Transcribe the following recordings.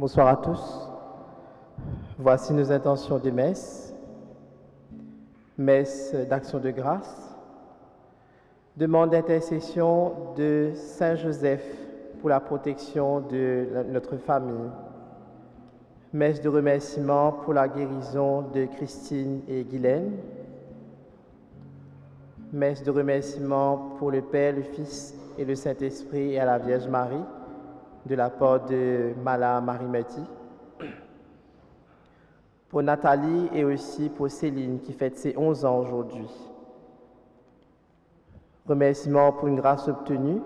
Bonsoir à tous. Voici nos intentions de messe. Messe d'action de grâce. Demande d'intercession de Saint Joseph pour la protection de notre famille. Messe de remerciement pour la guérison de Christine et Guylaine. Messe de remerciement pour le Père, le Fils et le Saint-Esprit et à la Vierge Marie, de la part de Mala Marie-Metti. Pour Nathalie et aussi pour Céline qui fête ses 11 ans aujourd'hui. Remerciement pour une grâce obtenue.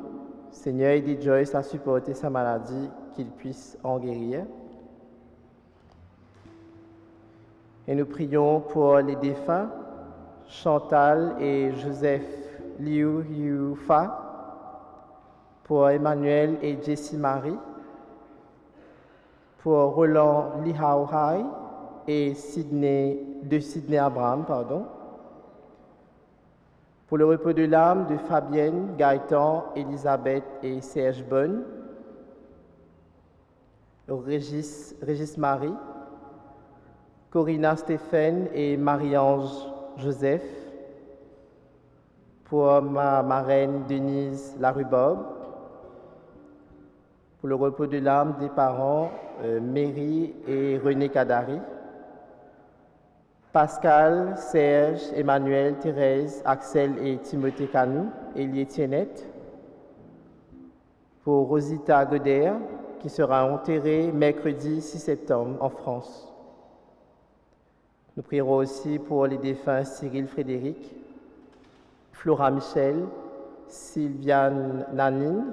Seigneur, aide Joyce à supporter sa maladie, qu'il puisse en guérir. Et nous prions pour les défunts, Chantal et Joseph Liu Fa, pour Emmanuel et Jessie Marie, pour Roland Li Hao Hai et Sydney Abraham, pour le repos de l'âme de Fabienne, Gaëtan, Elisabeth et Serge Bonne, Régis Marie, Corinna Stéphane et Marie-Ange Joseph, pour ma marraine Denise Larubob, pour le repos de l'âme des parents Mary et René Kadari, Pascal, Serge, Emmanuel, Thérèse, Axel et Timothée Canou, Elie Tiennette, pour Rosita Goder, qui sera enterrée mercredi 6 septembre en France. Nous prierons aussi pour les défunts Cyril Frédéric, Flora Michel, Sylviane Nanine,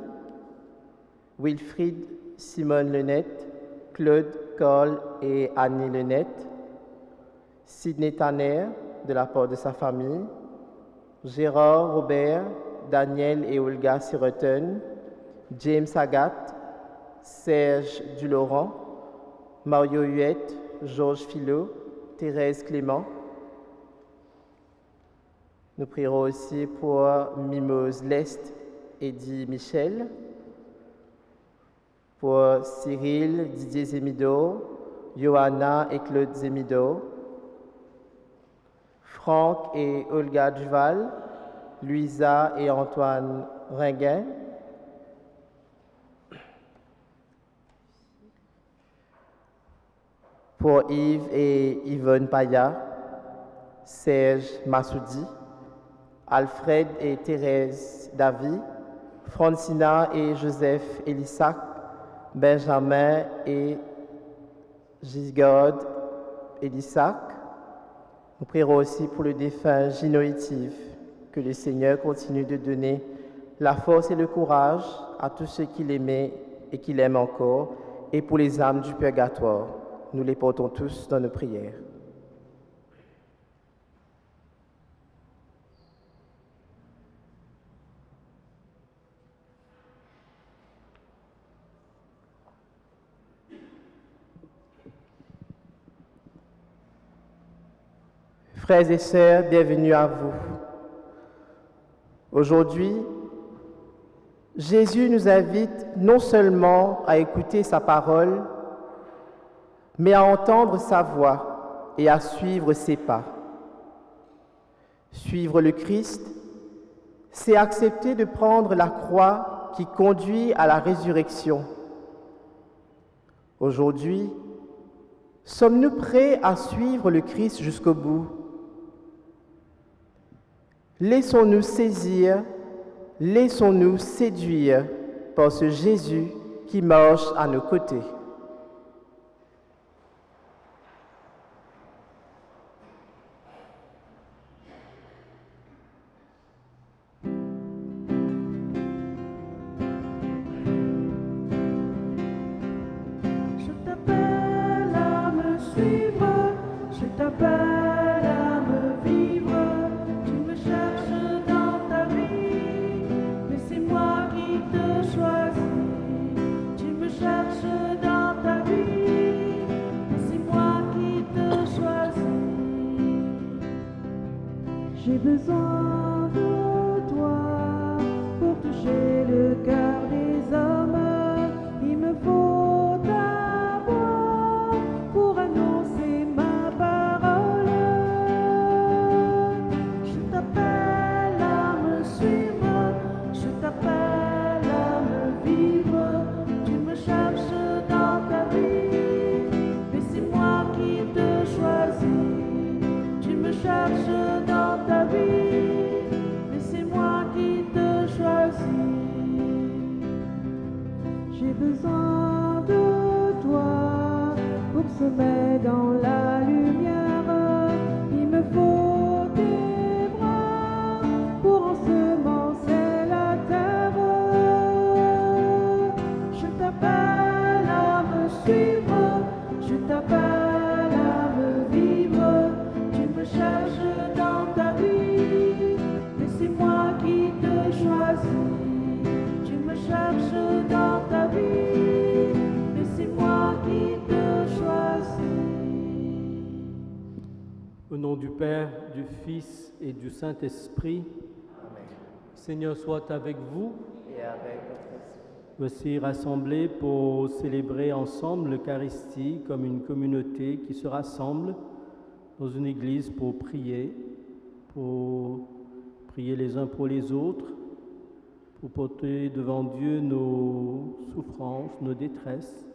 Wilfried Simone Lenette, Claude Cole et Annie Lenette, Sidney Tanner de la part de sa famille, Gérard Robert, Daniel et Olga Siroten, James Agathe, Serge Dulaurent, Mario Huette, Georges Philo, Thérèse Clément. Nous prierons aussi pour Mimose Lest, Eddie Michel, pour Cyril, Didier Zemido, Johanna et Claude Zemido, Franck et Olga Duval, Louisa et Antoine Ringuin, pour Yves et Yvonne Paya, Serge Massoudi, Alfred et Thérèse Davy, Francina et Joseph Elissac, Benjamin et Gisgard Elissac. Nous prierons aussi pour le défunt Ginoïtive, que le Seigneur continue de donner la force et le courage à tous ceux qui l'aimaient et qui l'aiment encore, et pour les âmes du purgatoire. Nous les portons tous dans nos prières. Frères et sœurs, bienvenue à vous. Aujourd'hui, Jésus nous invite non seulement à écouter sa parole, mais à entendre sa voix et à suivre ses pas. Suivre le Christ, c'est accepter de prendre la croix qui conduit à la résurrection. Aujourd'hui, sommes-nous prêts à suivre le Christ jusqu'au bout? Laissons-nous saisir, laissons-nous séduire par ce Jésus qui marche à nos côtés. Je t'appelle à me suivre, je t'appelle à me vivre. Tu me cherches dans ta vie, mais c'est moi qui te choisis. Tu me cherches dans ta vie, mais c'est moi qui te choisis. J'ai besoin de toi pour toucher le cœur des hommes. Il me faut ta voix. Au nom du Père, du Fils et du Saint-Esprit, Seigneur soit avec vous. Et avec votre esprit. Voici rassemblés pour célébrer ensemble l'Eucharistie comme une communauté qui se rassemble dans une église pour prier les uns pour les autres, pour porter devant Dieu nos souffrances, nos détresses,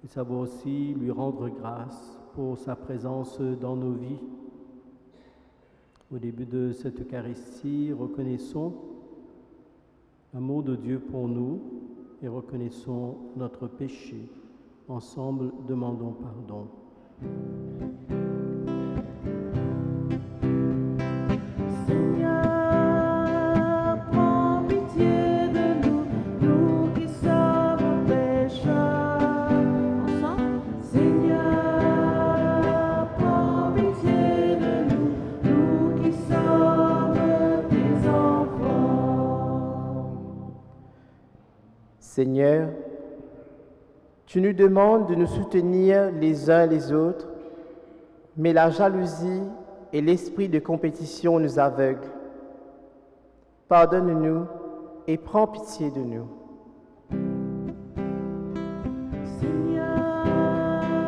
et savoir aussi lui rendre grâce pour sa présence dans nos vies. Au début de cette Eucharistie, reconnaissons l'amour de Dieu pour nous et reconnaissons notre péché. Ensemble, demandons pardon. Seigneur, prends pitié de nous, nous qui sommes pécheurs. Ensemble. Seigneur, prends pitié de nous, nous qui sommes tes enfants. Seigneur, tu nous demandes de nous soutenir les uns les autres, mais la jalousie et l'esprit de compétition nous aveuglent. Pardonne-nous et prends pitié de nous. Seigneur,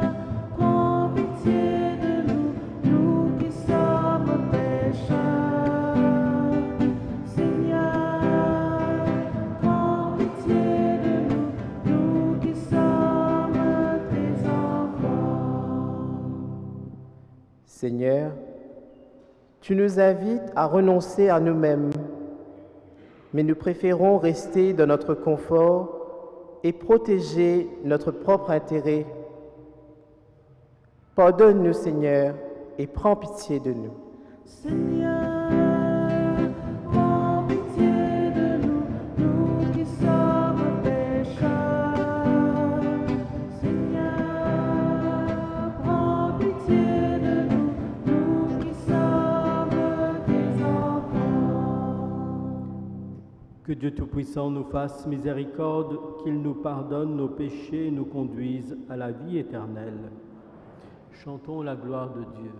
prends pitié de nous, nous qui sommes pécheurs. Seigneur, prends pitié de nous, nous qui sommes tes enfants. Seigneur, tu nous invites à renoncer à nous-mêmes, mais nous préférons rester dans notre confort et protéger notre propre intérêt. Pardonne-nous, Seigneur, et prends pitié de nous. Seigneur, prends pitié de nous, nous qui sommes pécheurs. Seigneur, prends pitié de nous, nous qui sommes tes enfants. Que Dieu Tout-Puissant nous fasse miséricorde, qu'il nous pardonne nos péchés et nous conduise à la vie éternelle. Chantons la gloire de Dieu.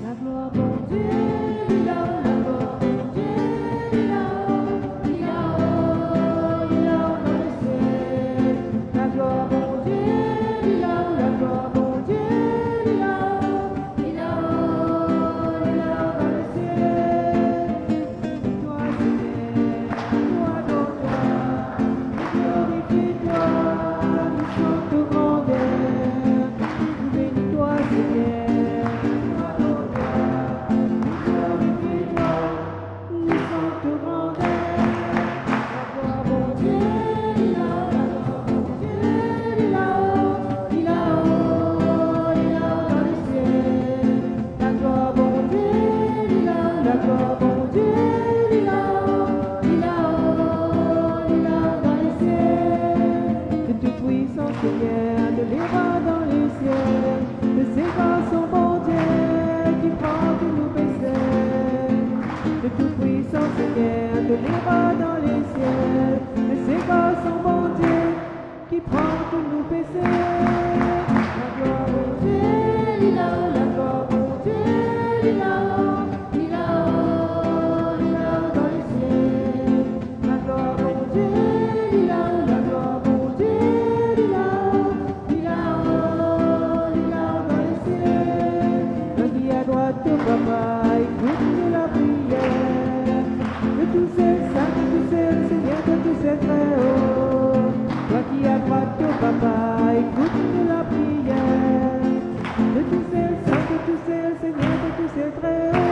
La gloire pour Dieu, là-haut, la gloire pour Dieu, là-haut, là-haut, là-haut dans le ciel. La gloire pour Dieu, là-haut, la gloire pour Dieu, là-haut, là-haut, là-haut dans le ciel. Toi, Seigneur, toi, dans toi, glorifie-toi, nous chantons grandeur. Bénis-toi, Seigneur. Seigneur, de l'Éva dans les ciels, de ses bras son bon Dieu, qui prend tous nos péchés. De tout-puissant Seigneur, de l'Éva dans les ciels, de ses bras son bon Dieu, qui prend tous nos péchés. La gloire au Dieu, là-haut, la gloire au Dieu, là-haut, là-haut, là-haut dans les ciels. La gloire au Dieu, là-haut, la gloire au Dieu. Papa, écoute la prière de tous ces saints, de tous ces seigneurs, de tous ces très hauts. Toi qui as droite au Papa, écoute la prière de tous ces saints, de tous ces seigneurs, de tous ces très hauts.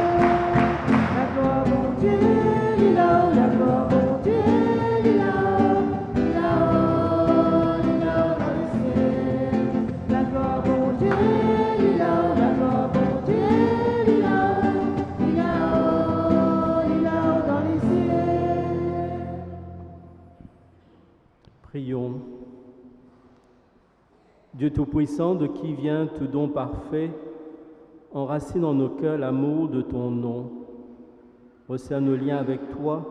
La gloire mon Dieu, là-haut, la gloire mon Dieu, là-haut, là-haut, là-haut dans le ciel. La gloire mon Dieu, là-haut, la gloire mon Dieu. Prions. Dieu Tout-Puissant, de qui vient tout don parfait, enracine en nos cœurs l'amour de ton nom. Resserre nos liens avec toi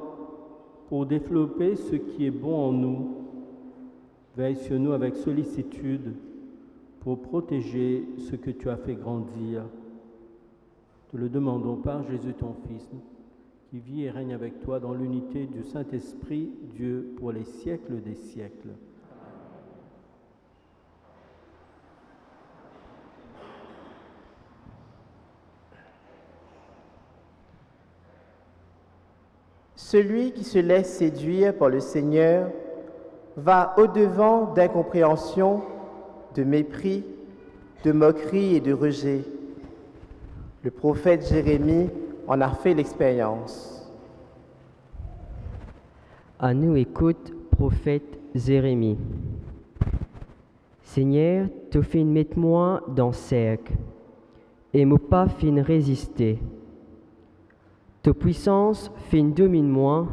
pour développer ce qui est bon en nous. Veille sur nous avec sollicitude pour protéger ce que tu as fait grandir. Te le demandons par Jésus ton Fils, qui vit et règne avec toi dans l'unité du Saint-Esprit, Dieu, pour les siècles des siècles. Celui qui se laisse séduire par le Seigneur va au-devant d'incompréhension, de mépris, de moquerie et de rejet. Le prophète Jérémie en a fait l'expérience. À nous écoute, prophète Jérémie. Seigneur, tu fin mettre moi dans cercle, et moi pas fin résister. Ta puissance fin domine moi,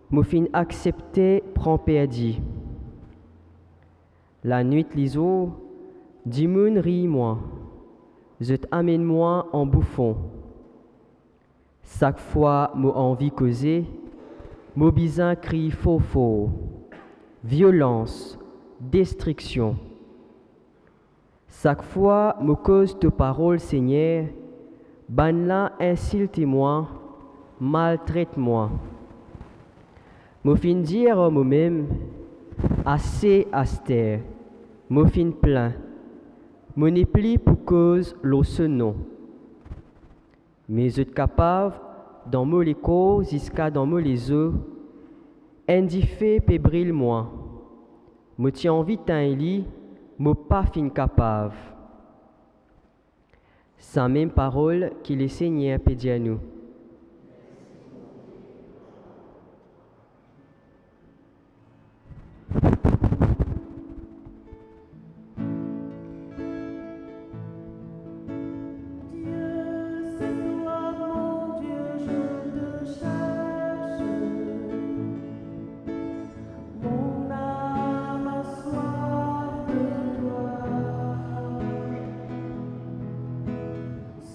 moi fin accepter prend perdu. La nuit l'iso, dimoun rit moi, je t'amène moi en bouffon. Chaque fois moi envie causer, mon bizarre crie faux, violence, destruction. Chaque fois me cause de parole, Seigneur, banla insulte-moi, maltraite-moi. Me fin dire à moi-même, assez aster, me fin plein, me n'est plus pour cause l'eau ce nom. Mais je suis capable, dans mon écho jusqu'à dans mon les eaux, indiffé pébrille moi. Me tiens envie d'un lit, me pas fin capable. Sa même parole qui le Seigneur pédit à nous.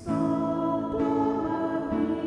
Sans toi, ma vie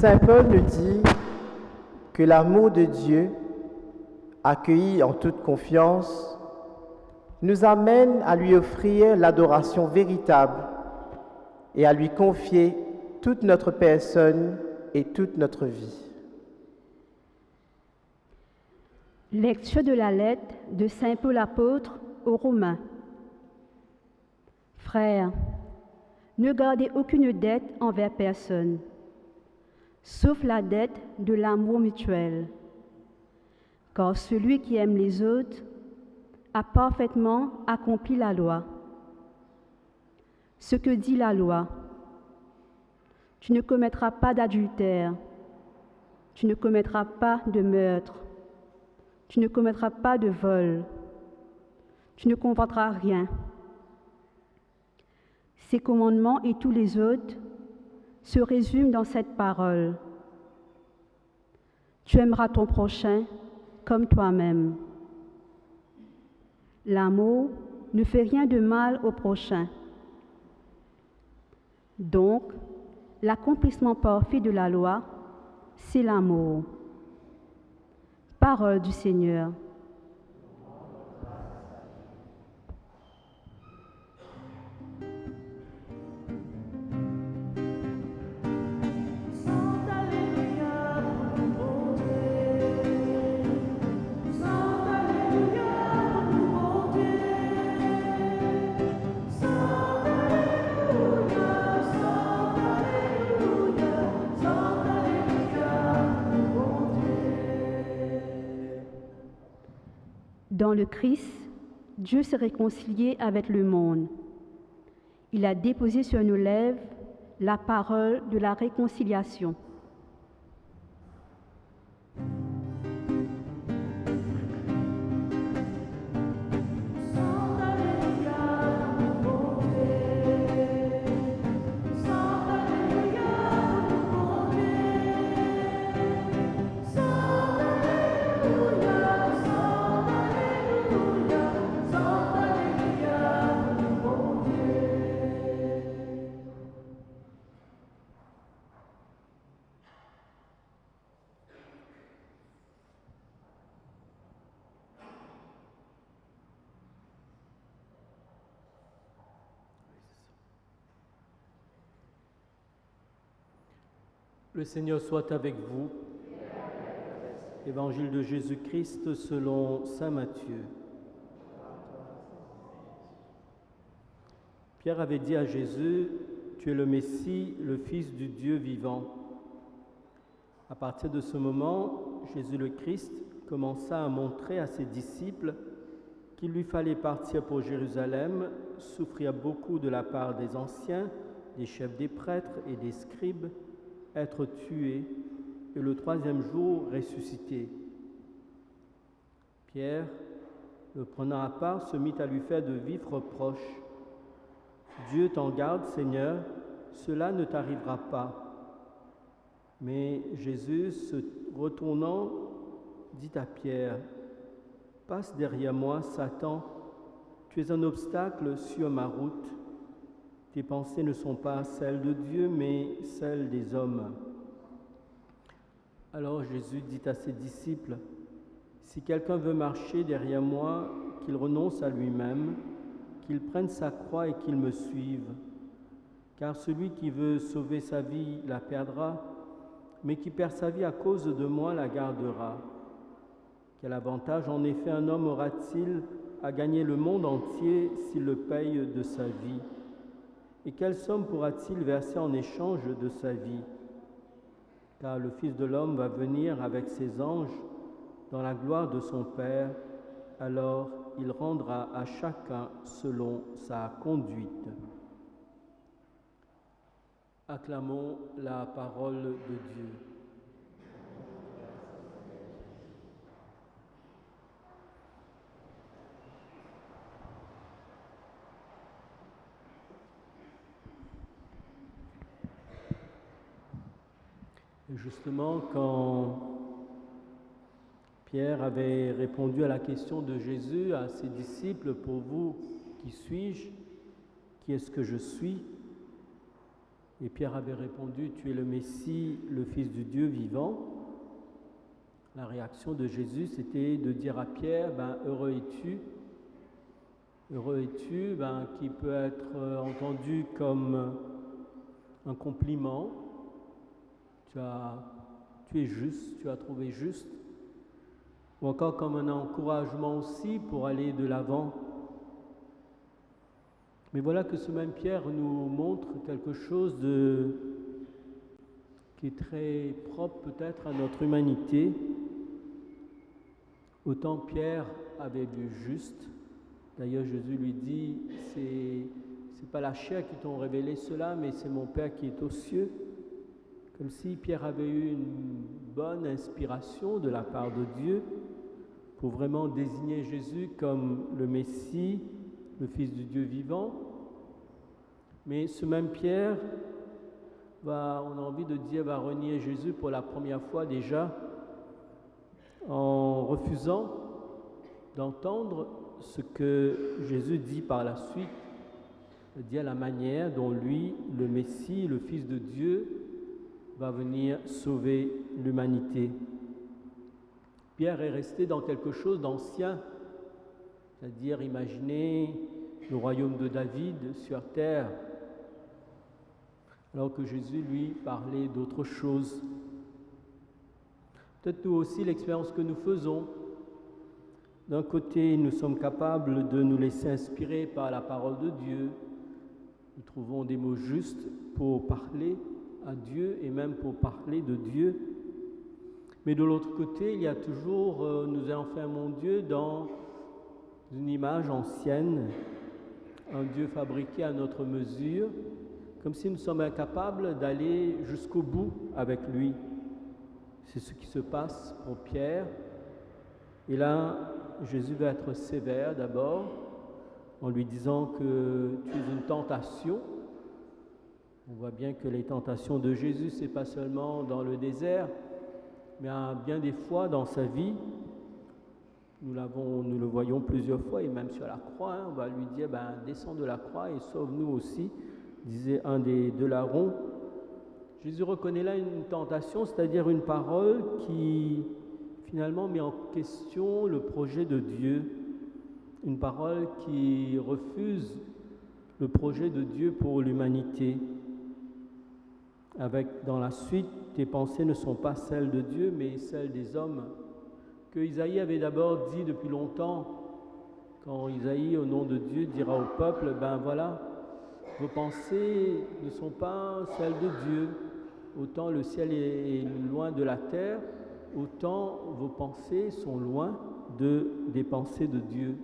Saint Paul nous dit que l'amour de Dieu, accueilli en toute confiance, nous amène à lui offrir l'adoration véritable et à lui confier toute notre personne et toute notre vie. Lecture de la lettre de Saint Paul apôtre aux Romains. Frères, ne gardez aucune dette envers personne, sauf la dette de l'amour mutuel. Car celui qui aime les autres a parfaitement accompli la loi. Ce que dit la loi: tu ne commettras pas d'adultère, tu ne commettras pas de meurtre, tu ne commettras pas de vol, tu ne convoiteras rien. Ces commandements et tous les autres se résument dans cette parole: tu aimeras ton prochain comme toi-même. L'amour ne fait rien de mal au prochain. Donc, l'accomplissement parfait de la loi, c'est l'amour. Parole du Seigneur. Dans le Christ, Dieu s'est réconcilié avec le monde. Il a déposé sur nos lèvres la parole de la réconciliation. Le Seigneur soit avec vous. Évangile de Jésus-Christ selon saint Matthieu. Pierre avait dit à Jésus: tu es le Messie, le Fils du Dieu vivant. À partir de ce moment, Jésus le Christ commença à montrer à ses disciples qu'il lui fallait partir pour Jérusalem, souffrir beaucoup de la part des anciens, des chefs des prêtres et des scribes, être tué et le troisième jour ressuscité. Pierre, le prenant à part, se mit à lui faire de vifs reproches. Dieu t'en garde, Seigneur, cela ne t'arrivera pas. Mais Jésus, se retournant, dit à Pierre: passe derrière moi, Satan, tu es un obstacle sur ma route. Tes pensées ne sont pas celles de Dieu, mais celles des hommes. Alors Jésus dit à ses disciples: si quelqu'un veut marcher derrière moi, qu'il renonce à lui-même, qu'il prenne sa croix et qu'il me suive. Car celui qui veut sauver sa vie la perdra, mais qui perd sa vie à cause de moi la gardera. Quel avantage en effet un homme aura-t-il à gagner le monde entier s'il le paye de sa vie? Et quelle somme pourra-t-il verser en échange de sa vie? Car le Fils de l'homme va venir avec ses anges dans la gloire de son Père, alors il rendra à chacun selon sa conduite. Acclamons la parole de Dieu. Et justement, quand Pierre avait répondu à la question de Jésus à ses disciples: pour vous, qui suis-je? Qui est-ce que je suis? Et Pierre avait répondu, tu es le Messie, le Fils du Dieu vivant. La réaction de Jésus, c'était de dire à Pierre, heureux es-tu, qui peut être entendu comme un compliment. Tu es juste, tu as trouvé juste, ou encore comme un encouragement aussi pour aller de l'avant. Mais voilà que ce même Pierre nous montre quelque chose qui est très propre peut-être à notre humanité. Autant Pierre avait vu juste, d'ailleurs Jésus lui dit, c'est pas la chair qui t'ont révélé cela, mais c'est mon Père qui est aux cieux. Comme si Pierre avait eu une bonne inspiration de la part de Dieu pour vraiment désigner Jésus comme le Messie, le Fils du Dieu vivant. Mais ce même Pierre on a envie de dire, va renier Jésus pour la première fois déjà en refusant d'entendre ce que Jésus dit par la suite, c'est-à-dire la manière dont lui, le Messie, le Fils de Dieu, va venir sauver l'humanité. Pierre est resté dans quelque chose d'ancien, c'est-à-dire imaginer le royaume de David sur terre, alors que Jésus, lui, parlait d'autre chose. Peut-être nous aussi, l'expérience que nous faisons, d'un côté, nous sommes capables de nous laisser inspirer par la parole de Dieu. Nous trouvons des mots justes pour parler à Dieu et même pour parler de Dieu. Mais de l'autre côté, il y a toujours, nous enfermons Dieu dans une image ancienne, un Dieu fabriqué à notre mesure, comme si nous sommes incapables d'aller jusqu'au bout avec lui. C'est ce qui se passe pour Pierre. Et là, Jésus va être sévère d'abord, en lui disant que tu es une tentation. On voit bien que les tentations de Jésus, ce n'est pas seulement dans le désert, mais bien des fois dans sa vie. Nous le voyons plusieurs fois, et même sur la croix, on va lui dire, descends de la croix et sauve-nous aussi, disait un des deux larrons. Jésus reconnaît là une tentation, c'est-à-dire une parole qui finalement met en question le projet de Dieu, une parole qui refuse le projet de Dieu pour l'humanité. Avec dans la suite, tes pensées ne sont pas celles de Dieu, mais celles des hommes, que Isaïe avait d'abord dit depuis longtemps, quand Isaïe, au nom de Dieu, dira au peuple, voilà, vos pensées ne sont pas celles de Dieu. Autant le ciel est loin de la terre, autant vos pensées sont loin des pensées de Dieu.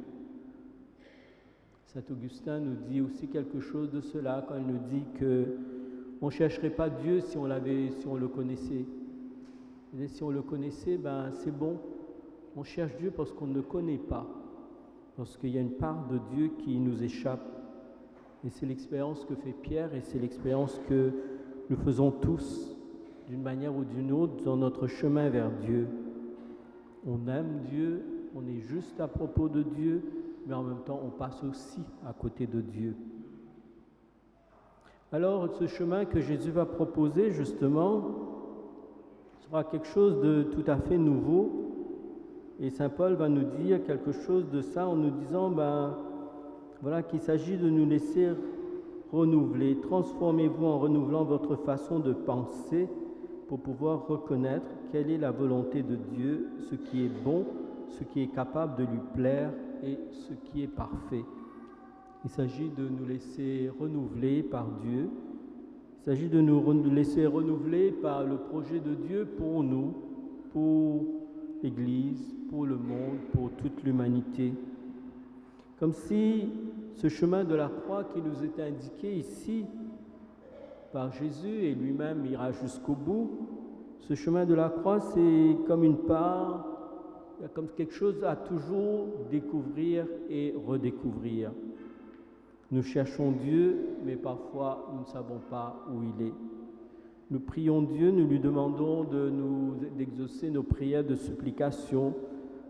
Saint Augustin nous dit aussi quelque chose de cela quand il nous dit qu'on ne chercherait pas Dieu si on le connaissait. Et si on le connaissait, c'est bon. On cherche Dieu parce qu'on ne le connaît pas, parce qu'il y a une part de Dieu qui nous échappe. Et c'est l'expérience que fait Pierre et c'est l'expérience que nous faisons tous, d'une manière ou d'une autre, dans notre chemin vers Dieu. On aime Dieu, on est juste à propos de Dieu, mais en même temps, on passe aussi à côté de Dieu. Alors, ce chemin que Jésus va proposer, justement, sera quelque chose de tout à fait nouveau. Et Saint Paul va nous dire quelque chose de ça en nous disant, voilà, qu'il s'agit de nous laisser renouveler. Transformez-vous en renouvelant votre façon de penser pour pouvoir reconnaître quelle est la volonté de Dieu, ce qui est bon, ce qui est capable de lui plaire et ce qui est parfait. Il s'agit de nous laisser renouveler par Dieu. Il s'agit de nous laisser renouveler par le projet de Dieu pour nous, pour l'Église, pour le monde, pour toute l'humanité. Comme si ce chemin de la croix qui nous est indiqué ici par Jésus, et lui-même ira jusqu'au bout, ce chemin de la croix, c'est comme une part, il y a comme quelque chose à toujours découvrir et redécouvrir. Nous cherchons Dieu, mais parfois nous ne savons pas où il est. Nous prions Dieu, nous lui demandons d'exaucer nos prières de supplication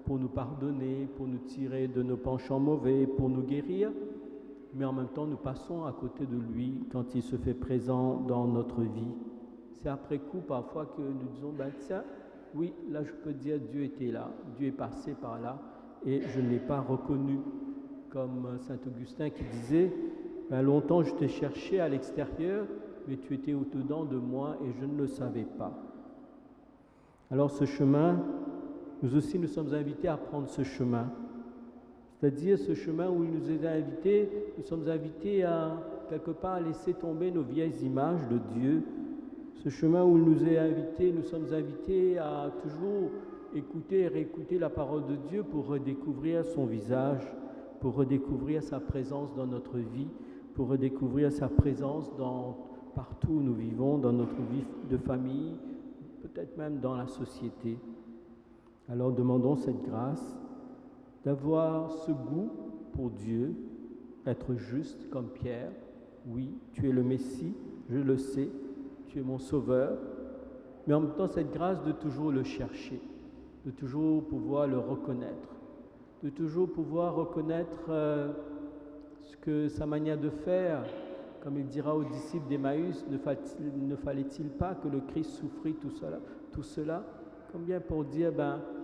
pour nous pardonner, pour nous tirer de nos penchants mauvais, pour nous guérir. mais en même temps nous passons à côté de lui quand il se fait présent dans notre vie. C'est après coup parfois que nous disons, tiens, oui, là je peux dire Dieu était là, Dieu est passé par là et je ne l'ai pas reconnu. Comme saint Augustin qui disait, longtemps je t'ai cherché à l'extérieur, mais tu étais au-dedans de moi et je ne le savais pas. Alors ce chemin, nous aussi nous sommes invités à prendre ce chemin. C'est-à-dire ce chemin où il nous est invité, nous sommes invités à quelque part laisser tomber nos vieilles images de Dieu. Ce chemin où il nous est invité, nous sommes invités à toujours écouter et réécouter la parole de Dieu pour redécouvrir son visage, pour redécouvrir sa présence dans notre vie, pour redécouvrir sa présence partout où nous vivons, dans notre vie de famille, peut-être même dans la société. Alors demandons cette grâce d'avoir ce goût pour Dieu, être juste comme Pierre. Oui, tu es le Messie, je le sais, tu es mon Sauveur, mais en même temps cette grâce de toujours le chercher, de toujours pouvoir le reconnaître, de toujours pouvoir reconnaître ce que sa manière de faire, comme il dira aux disciples d'Emmaüs, ne fallait-il pas que le Christ souffrit tout cela, comme bien pour dire,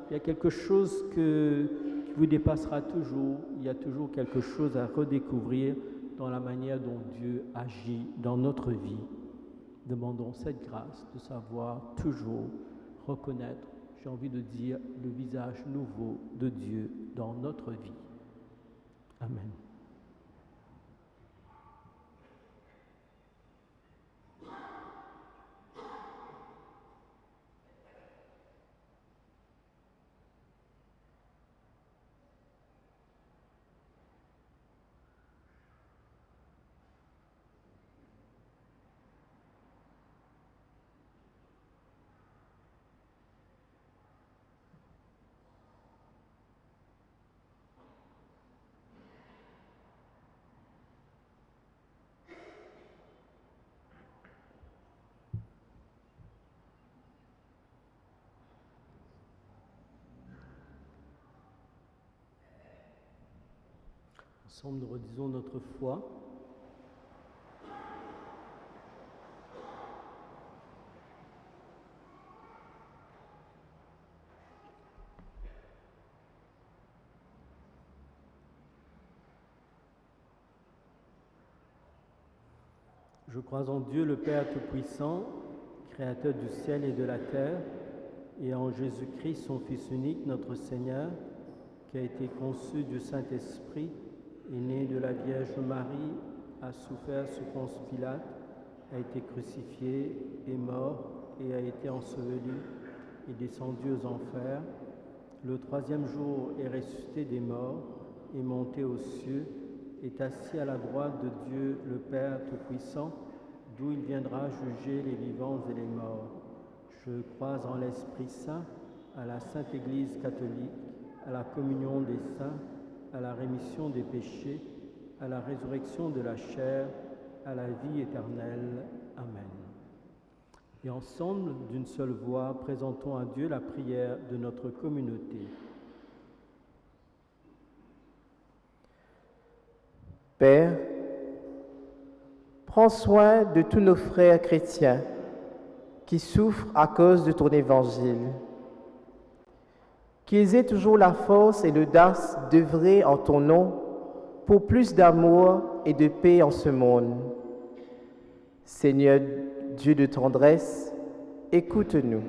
il y a quelque chose qui vous dépassera toujours, il y a toujours quelque chose à redécouvrir dans la manière dont Dieu agit dans notre vie. Demandons cette grâce de savoir toujours reconnaître, j'ai envie de dire, le visage nouveau de Dieu dans notre vie. Amen. Ensemble, nous redisons notre foi. Je crois en Dieu, le Père Tout-Puissant, Créateur du ciel et de la terre, et en Jésus-Christ, son Fils unique, notre Seigneur, qui a été conçu du Saint-Esprit, est né de la Vierge Marie, a souffert sous Ponce Pilate, a été crucifié, est mort et a été enseveli, est descendu aux enfers. Le troisième jour est ressuscité des morts, est monté aux cieux, est assis à la droite de Dieu le Père Tout-Puissant, d'où il viendra juger les vivants et les morts. Je crois en l'Esprit Saint, à la Sainte Église catholique, à la communion des saints, à la rémission des péchés, à la résurrection de la chair, à la vie éternelle. Amen. Et ensemble, d'une seule voix, présentons à Dieu la prière de notre communauté. Père, prends soin de tous nos frères chrétiens qui souffrent à cause de ton évangile. Qu'ils aient toujours la force et l'audace d'œuvrer en ton nom pour plus d'amour et de paix en ce monde. Seigneur Dieu de tendresse, écoute-nous.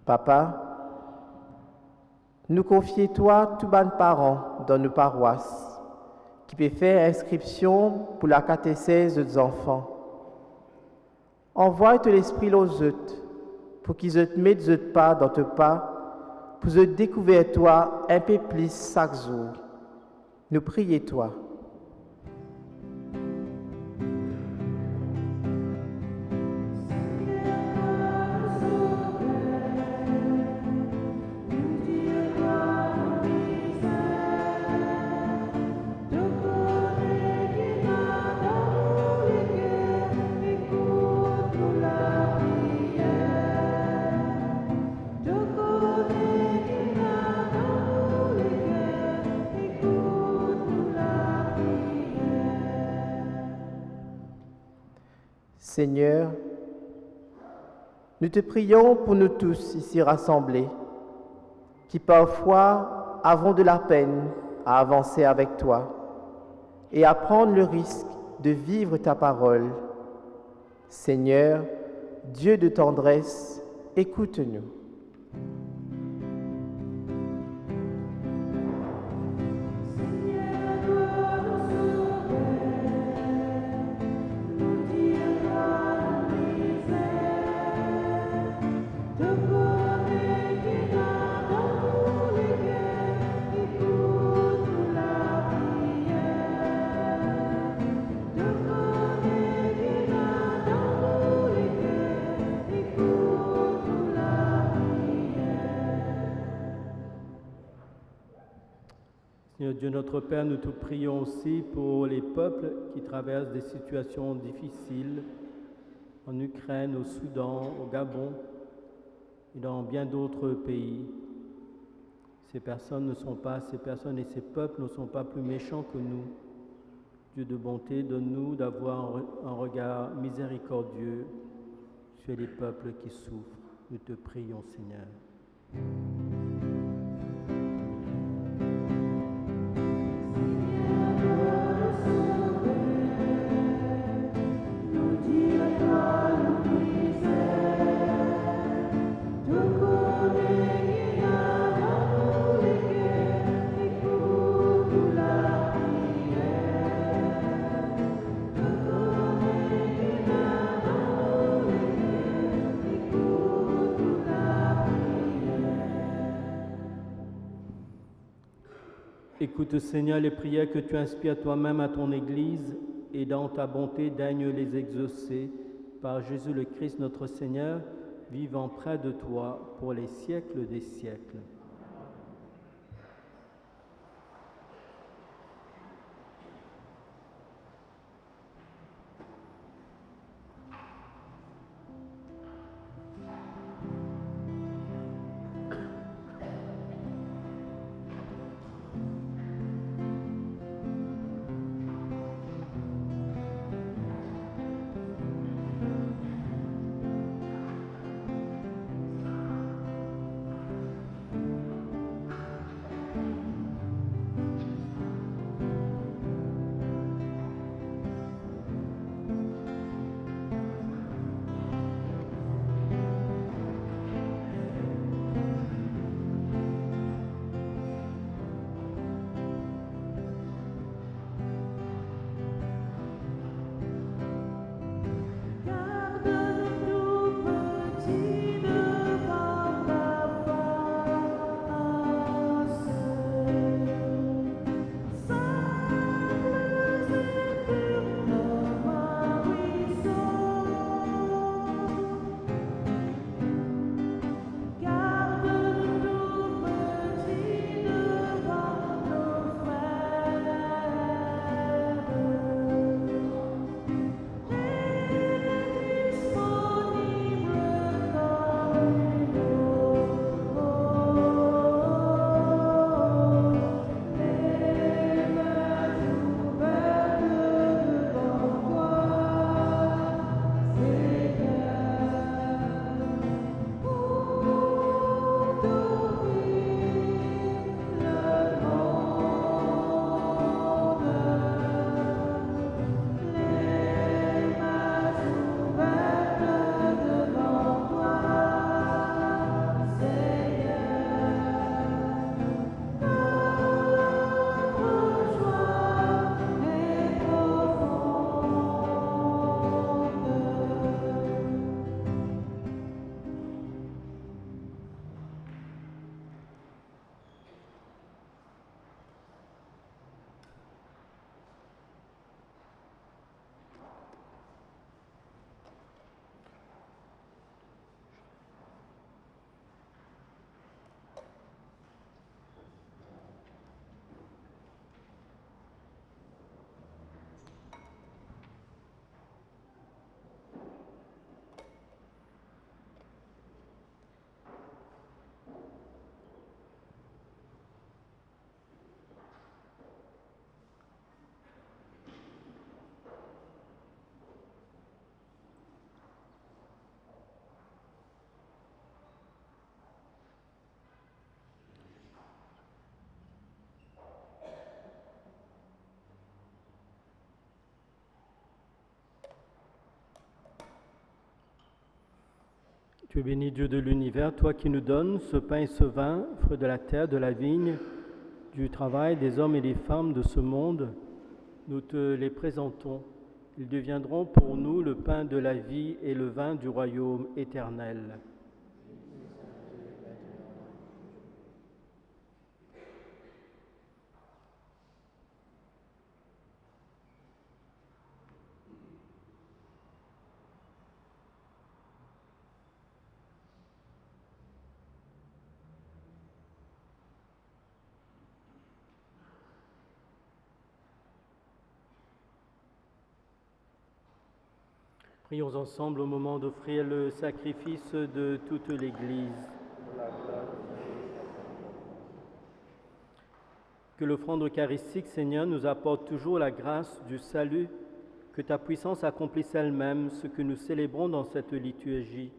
Papa, nous confions toi tous les parents dans nos paroisses qui peuvent faire inscription pour la catéchèse des enfants. Envoie ton esprit aux autres pour qu'ils te mettent pas dans tes pas pour se découvrir toi un peu plus chaque jour. Nous prions toi. Seigneur, nous te prions pour nous tous ici rassemblés, qui parfois avons de la peine à avancer avec toi et à prendre le risque de vivre ta parole. Seigneur, Dieu de tendresse, écoute-nous. Seigneur Dieu notre Père, nous te prions aussi pour les peuples qui traversent des situations difficiles en Ukraine, au Soudan, au Gabon et dans bien d'autres pays. Ces personnes et ces peuples ne sont pas plus méchants que nous. Dieu de bonté, donne-nous d'avoir un regard miséricordieux sur les peuples qui souffrent. Nous te prions, Seigneur. Écoute, Seigneur, les prières que tu inspires toi-même à ton Église et dans ta bonté daigne les exaucer par Jésus le Christ notre Seigneur, vivant près de toi pour les siècles des siècles. Tu es béni, Dieu de l'univers, toi qui nous donnes ce pain et ce vin, fruit de la terre, de la vigne, du travail des hommes et des femmes de ce monde. Nous te les présentons. Ils deviendront pour nous le pain de la vie et le vin du royaume éternel. Prions ensemble au moment d'offrir le sacrifice de toute l'Église. Que l'offrande eucharistique, Seigneur, nous apporte toujours la grâce du salut, que ta puissance accomplisse elle-même ce que nous célébrons dans cette liturgie.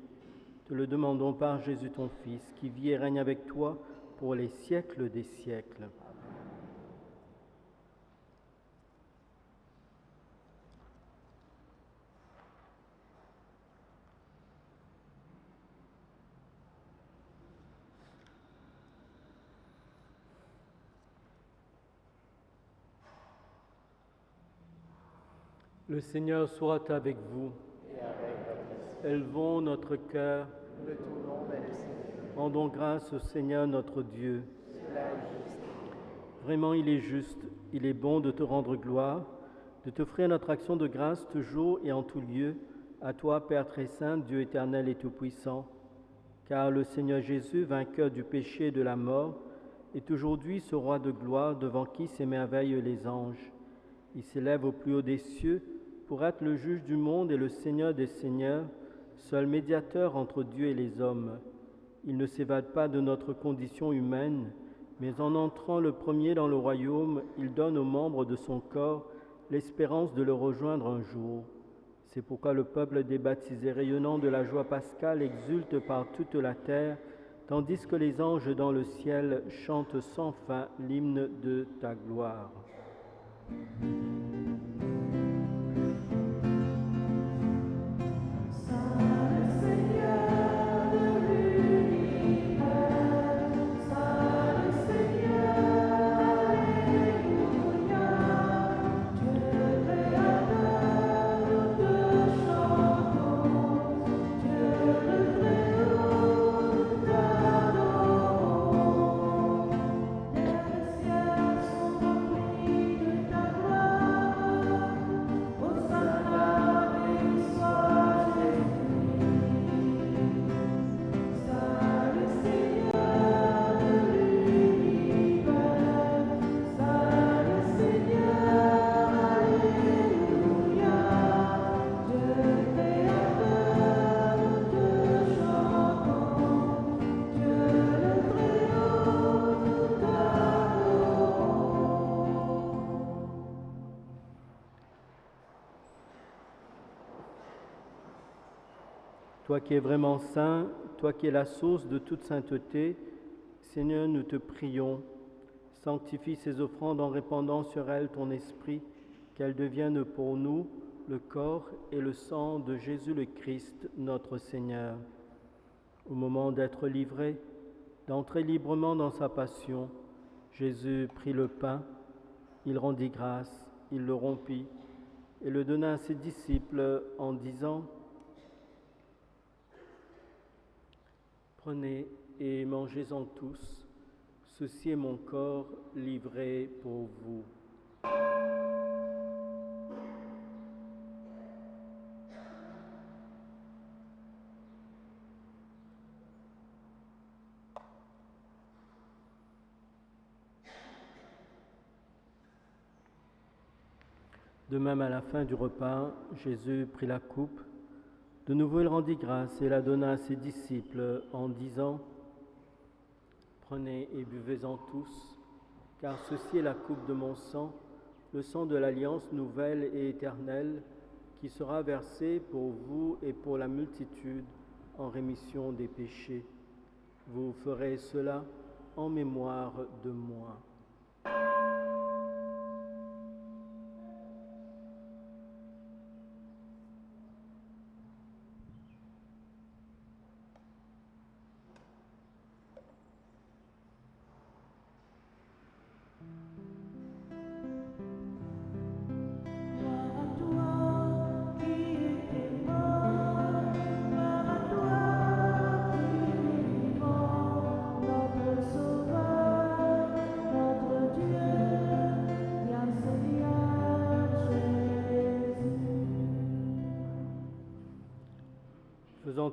Te le demandons par Jésus ton Fils, qui vit et règne avec toi pour les siècles des siècles. Le Seigneur soit avec vous. Et avec votre esprit, Élevons notre cœur, nous le tournons vers le Seigneur. rendons grâce au Seigneur notre Dieu. Cela est juste. Vraiment, il est juste, il est bon de te rendre gloire, de t'offrir notre action de grâce toujours et en tout lieu, à toi, Père très saint, Dieu éternel et tout-puissant. Car le Seigneur Jésus, vainqueur du péché et de la mort, est aujourd'hui ce roi de gloire devant qui s'émerveillent les anges. Il s'élève au plus haut des cieux pour être le juge du monde et le Seigneur des seigneurs, seul médiateur entre Dieu et les hommes. Il ne s'évade pas de notre condition humaine, mais en entrant le premier dans le royaume, il donne aux membres de son corps l'espérance de le rejoindre un jour. C'est pourquoi le peuple des baptisés rayonnant de la joie pascale exulte par toute la terre, tandis que les anges dans le ciel chantent sans fin l'hymne de ta gloire. Toi qui es vraiment saint, toi qui es la source de toute sainteté, Seigneur, nous te prions, sanctifie ces offrandes en répandant sur elles ton esprit, qu'elles deviennent pour nous le corps et le sang de Jésus le Christ, notre Seigneur. Au moment d'être livré, d'entrer librement dans sa passion, Jésus prit le pain, il rendit grâce, il le rompit et le donna à ses disciples en disant : Prenez et mangez-en tous, ceci est mon corps livré pour vous. De même, à la fin du repas, Jésus prit la coupe. De nouveau, il rendit grâce et la donna à ses disciples en disant : Prenez et buvez-en tous, car ceci est la coupe de mon sang, le sang de l'alliance nouvelle et éternelle, qui sera versé pour vous et pour la multitude en rémission des péchés. Vous ferez cela en mémoire de moi.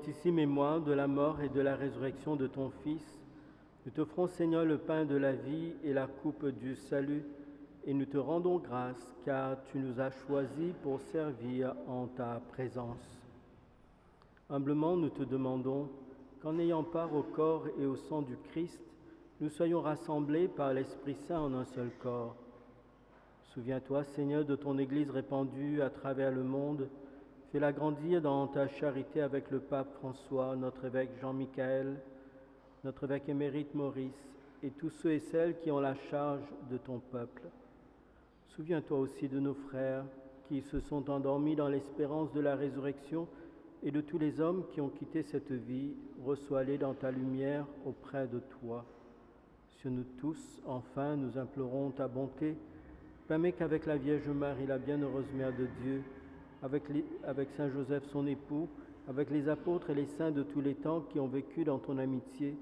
Faisant ici mémoire de la mort et de la résurrection de ton Fils, nous t'offrons, Seigneur, le pain de la vie et la coupe du salut, et nous te rendons grâce, car tu nous as choisis pour servir en ta présence. Humblement, nous te demandons qu'en ayant part au corps et au sang du Christ, nous soyons rassemblés par l'Esprit Saint en un seul corps. Souviens-toi, Seigneur, de ton Église répandue à travers le monde. Fais-la grandir dans ta charité avec le pape François, notre évêque Jean-Michel, notre évêque émérite Maurice, et tous ceux et celles qui ont la charge de ton peuple. Souviens-toi aussi de nos frères qui se sont endormis dans l'espérance de la résurrection et de tous les hommes qui ont quitté cette vie. Reçois-les dans ta lumière auprès de toi. Sur nous tous, enfin, nous implorons ta bonté. Permets qu'avec la Vierge Marie, la bienheureuse Mère de Dieu, avec Saint Joseph, son époux, avec les apôtres et les saints de tous les temps qui ont vécu dans ton amitié,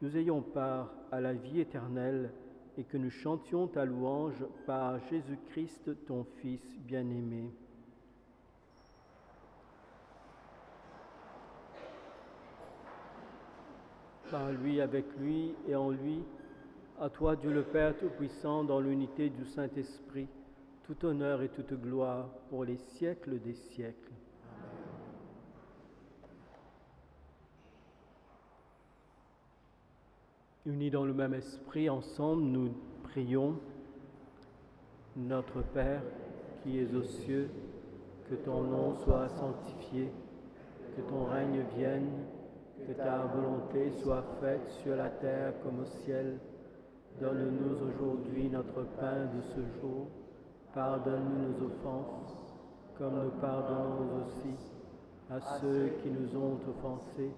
nous ayons part à la vie éternelle et que nous chantions ta louange par Jésus-Christ, ton Fils bien-aimé. Par lui, avec lui et en lui, à toi, Dieu le Père Tout-Puissant, dans l'unité du Saint-Esprit, tout honneur et toute gloire pour les siècles des siècles. Unis dans le même esprit, ensemble, nous prions. Notre Père, qui es aux cieux, que ton nom soit sanctifié, que ton règne vienne, que ta volonté soit faite sur la terre comme au ciel. Donne-nous aujourd'hui notre pain de ce jour. Pardonne-nous nos offenses, comme nous pardonnons aussi à ceux qui nous ont offensés.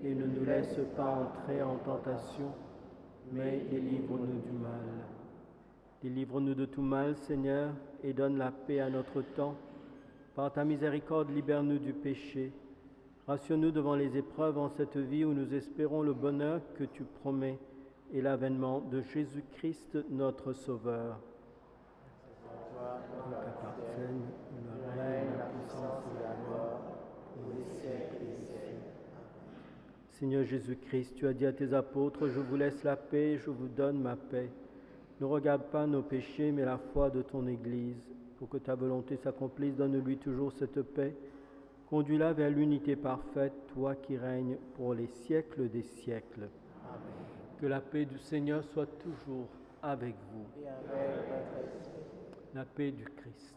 Et ne nous laisse pas entrer en tentation, mais délivre-nous du mal. Délivre-nous de tout mal, Seigneur, et donne la paix à notre temps. Par ta miséricorde, libère-nous du péché. Rassure-nous devant les épreuves en cette vie où nous espérons le bonheur que tu promets et l'avènement de Jésus-Christ, notre Sauveur. Toi qu'appartiennent le règne, la puissance et la gloire pour les siècles des siècles. Seigneur Jésus-Christ, tu as dit à tes apôtres, « Je vous laisse la paix, je vous donne ma paix. » Ne regarde pas nos péchés, mais la foi de ton Église. Pour que ta volonté s'accomplisse, donne-lui toujours cette paix. Conduis-la vers l'unité parfaite, toi qui règnes pour les siècles des siècles. Amen. Que la paix du Seigneur soit toujours avec vous. Et avec votre esprit. La paix du Christ.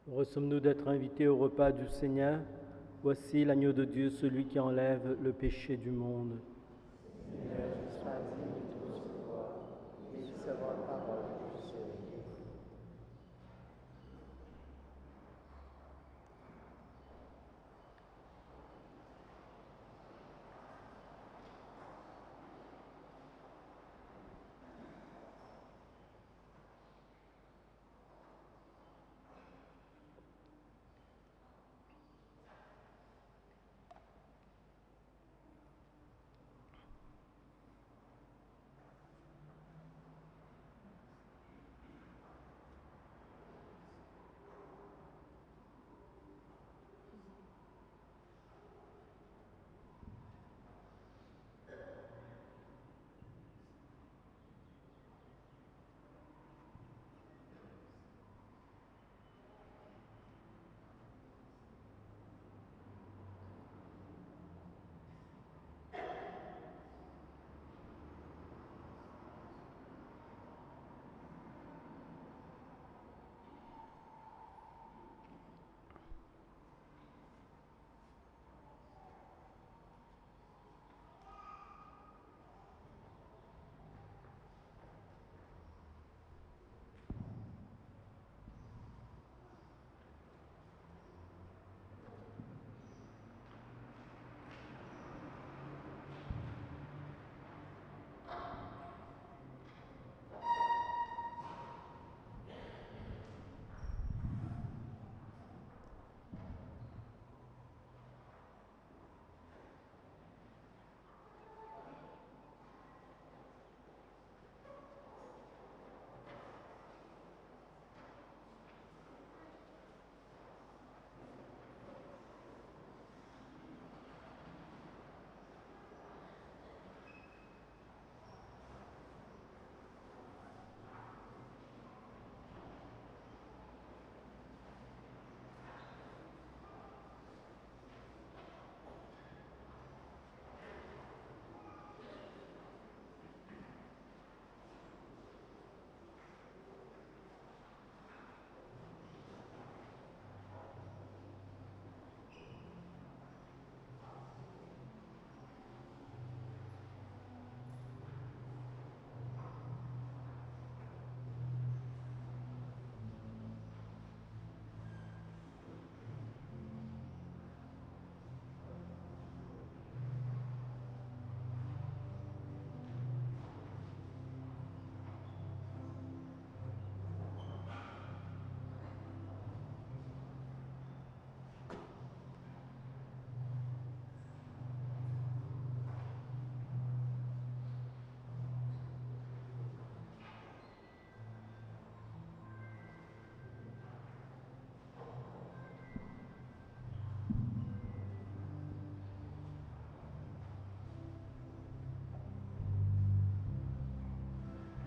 Heureux sommes-nous d'être invités au repas du Seigneur. Voici l'agneau de Dieu, celui qui enlève le péché du monde. Seigneur, je choisis de te recevoir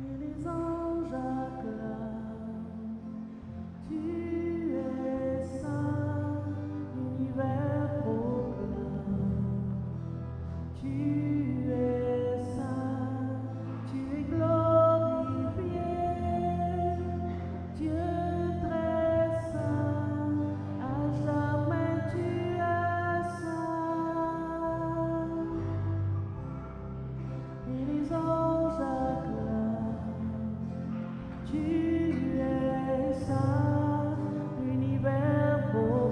Et les anges acclament, tu es saint, l'univers proclame. Tu es saint, tu es glorifié, Dieu très saint, à jamais tu es saint. Et les anges acclament, tu es saint, l'univers proclame.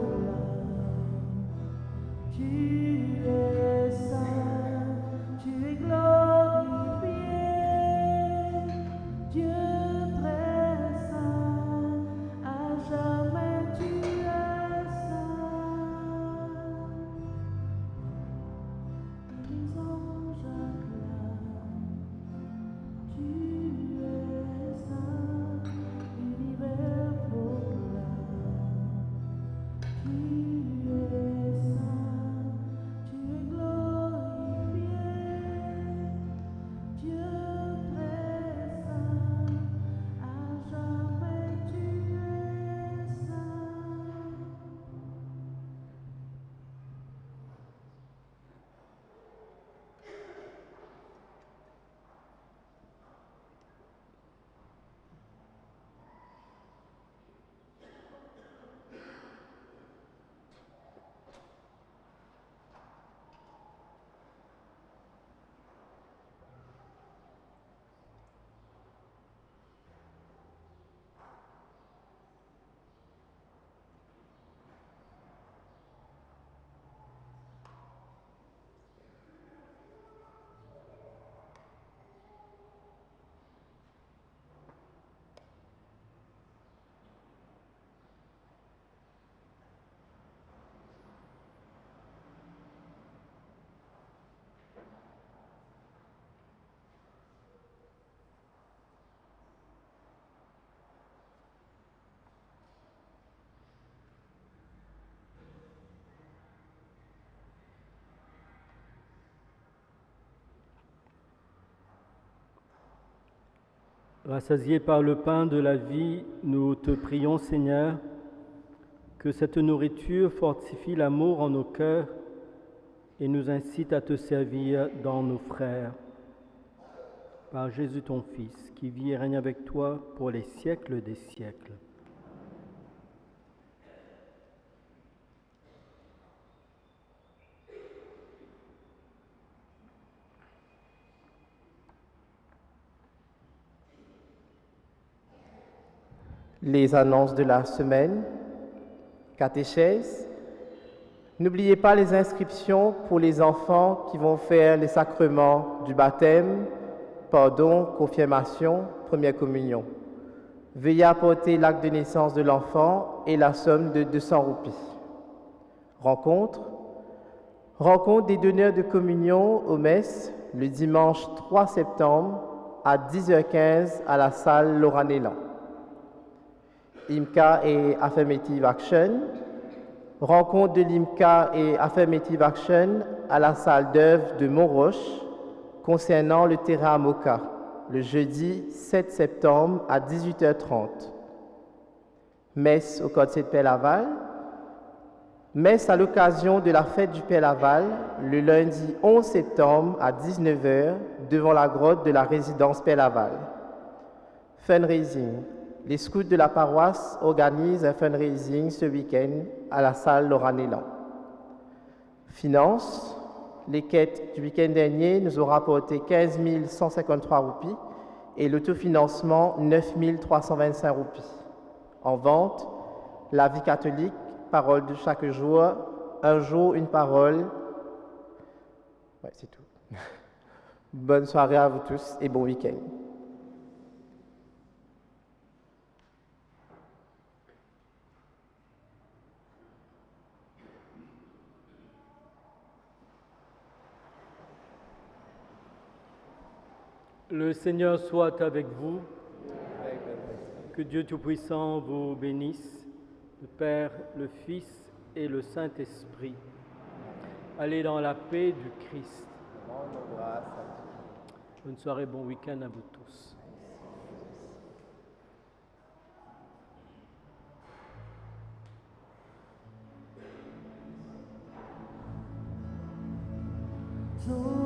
Tu es saint, tu es glorifié, Dieu très saint, à jamais tu es saint. Les anges acclament, tu es saint, l'univers proclame. Tu es saint, tu es glorifié, Dieu très saint, à jamais tu es saint. Rassasiés par le pain de la vie, nous te prions, Seigneur, que cette nourriture fortifie l'amour en nos cœurs et nous incite à te servir dans nos frères. Par Jésus ton Fils, qui vit et règne avec toi pour les siècles des siècles. Les annonces de la semaine, catéchèse. N'oubliez pas les inscriptions pour les enfants qui vont faire les sacrements du baptême, pardon, confirmation, première communion. Veuillez apporter l'acte de naissance de l'enfant et la somme de 200 roupies. Rencontre des donneurs de communion aux messes le dimanche 3 septembre à 10h15 à la salle Laurent Élan. IMCA et Affirmative Action. Rencontre de l'IMCA et Affirmative Action à la salle d'œuvre de Montroche concernant le terrain à Moka, le jeudi 7 septembre à 18h30. Messe au Quartier de Père-Laval. Messe à l'occasion de la fête du Père-Laval, le lundi 11 septembre à 19h devant la grotte de la résidence Père-Laval. Fundraising. Les scouts de la paroisse organisent un fundraising ce week-end à la salle Laurent Élan. Finances. Les quêtes du week-end dernier nous ont rapporté 15 153 roupies et l'autofinancement 9 325 roupies. En vente, la vie catholique, parole de chaque jour, un jour, une parole. Ouais, c'est tout. Bonne soirée à vous tous et bon week-end. Le Seigneur soit avec vous. Que Dieu Tout-Puissant vous bénisse, le Père, le Fils et le Saint-Esprit. Allez dans la paix du Christ. Bonne soirée, bon week-end à vous tous. Ton